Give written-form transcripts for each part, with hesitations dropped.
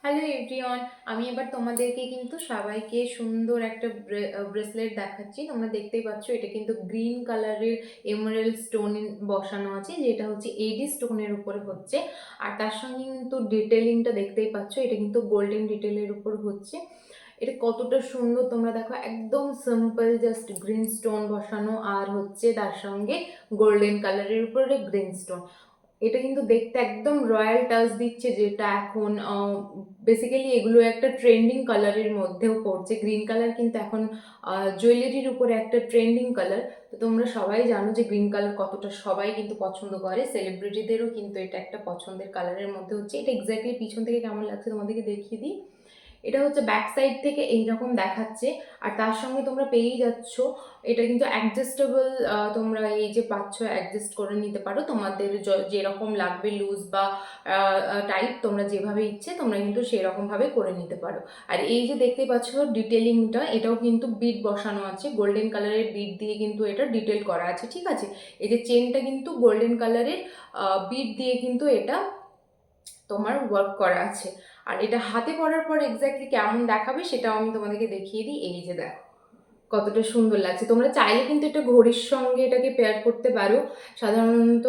Hello everyone, আমি এবার তোমাদেরকে কিন্তু সবাইকে সুন্দর একটা ব্রেসলেট দেখাচ্ছি। তোমরা দেখতেই পাচ্ছ এটা কিন্তু গ্রিন কালারের এমারেল্ড স্টোন বসানো আছে, যেটা হচ্ছে এডি স্টোনের উপরে হচ্ছে। আর তার সঙ্গে কিন্তু ডিটেলিংটা দেখতেই পাচ্ছ, এটা কিন্তু গোল্ডেন ডিটেলের উপর হচ্ছে। এটা কতটা সুন্দর তোমরা দেখো, একদম সিম্পল জাস্ট গ্রিন স্টোন বসানো আর হচ্ছে তার সঙ্গে গোল্ডেন কালারের উপরে গ্রিন স্টোন। এটা কিন্তু দেখতে একদম রয়্যাল টাচ দিচ্ছে, যেটা এখন বেসিক্যালি এগুলো একটা ট্রেন্ডিং কালারের মধ্যেও পড়ছে। গ্রিন কালার কিন্তু এখন জুয়েলারির উপরে একটা ট্রেন্ডিং কালার। তো তোমরা সবাই জানো যে গ্রিন কালার কতটা সবাই কিন্তু পছন্দ করে, সেলিব্রিটিদেরও কিন্তু এটা একটা পছন্দের কালারের মধ্যে হচ্ছে। এটা এক্স্যাক্টলি পিছন থেকে কেমন লাগছে তোমাদেরকে দেখিয়ে দিই। এটা হচ্ছে ব্যাক সাইড থেকে এইরকম দেখাচ্ছে, আর তার সঙ্গে তোমরা পেয়েই যাচ্ছ এটা কিন্তু অ্যাডজাস্টেবল। তোমরা এই যে পাচ্ছ অ্যাডজাস্ট করে নিতে পারো, তোমাদের যেরকম লাগবে লুজ বা টাইট, তোমরা যেভাবে ইচ্ছে তোমরা কিন্তু সেরকম ভাবে করে নিতে পারো। আর এই যে দেখতে পাচ্ছ ডিটেলিংটা, এটাও কিন্তু বিট বসানো আছে, গোল্ডেন কালারের বিট দিয়ে কিন্তু এটা ডিটেল করা আছে, ঠিক আছে। এই যে চেনটা কিন্তু গোল্ডেন কালারের বিট দিয়ে কিন্তু এটা তোমার ওয়ার্ক করা আছে। আর এটা হাতে পরার পর এক্স্যাক্টলি কেমন দেখাবে সেটাও আমি তোমাদেরকে দেখিয়ে দিই। এই যে দেখো কতটা সুন্দর লাগছে। তোমরা চাইলে কিন্তু এটা ঘড়ির সঙ্গে এটাকে পেয়ার করতে পারো। সাধারণত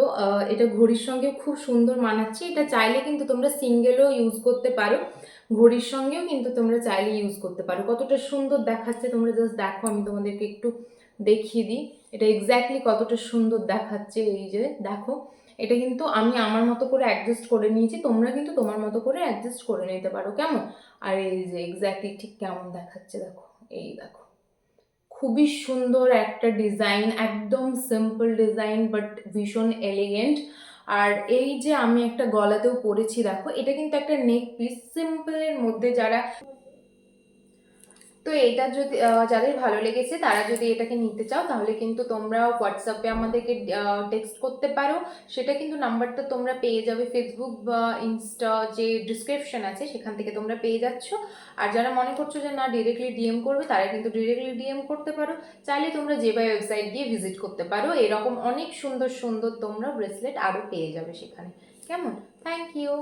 এটা ঘড়ির সঙ্গেও খুব সুন্দর মানাচ্ছে। এটা চাইলে কিন্তু তোমরা সিঙ্গেলও ইউজ করতে পারো, ঘড়ির সঙ্গেও কিন্তু তোমরা চাইলে ইউজ করতে পারো। কতটা সুন্দর দেখাচ্ছে তোমরা জাস্ট দেখো, আমি তোমাদেরকে একটু দেখিয়ে দিই এটা এক্স্যাক্টলি কতটা সুন্দর দেখাচ্ছে। এই যে দেখো, এটা কিন্তু আমি আমার মতো করে অ্যাডজাস্ট করে নিয়েছি, তোমরা কিন্তু তোমার মতো করে অ্যাডজাস্ট করে নিতে পারো, কেমন। আর এই যে এক্স্যাক্টলি ঠিক কেমন দেখাচ্ছে দেখো, এই দেখো খুবই সুন্দর একটা ডিজাইন, একদম সিম্পল ডিজাইন বাট ভীষণ এলিগেন্ট। আর এই যে আমি একটা গলাতেও পরেছি দেখো, এটা কিন্তু একটা নেক পিস সিম্পলের মধ্যে। যারা তো এটা যদি যাদের ভালো লেগেছে তারা যদি এটাকে নিতে চাও, তাহলে কিন্তু তোমরা হোয়াটসঅ্যাপে আমাদেরকে টেক্সট করতে পারো। সেটা কিন্তু নাম্বারটা তোমরা পেয়ে যাবে ফেসবুক বা ইনস্টা যে ডিসক্রিপশন আছে সেখান থেকে তোমরা পেয়ে যাচ্ছ। আর যারা মনে করছো যে না ডিরেক্টলি ডিএম করবে, তারা কিন্তু ডিরেক্টলি ডিএম করতে পারো। চাইলে তোমরা যেভাবে ওয়েবসাইট গিয়ে ভিজিট করতে পারো, এরকম অনেক সুন্দর সুন্দর তোমরা ব্রেসলেট আরও পেয়ে যাবে সেখানে, কেমন। Thank you.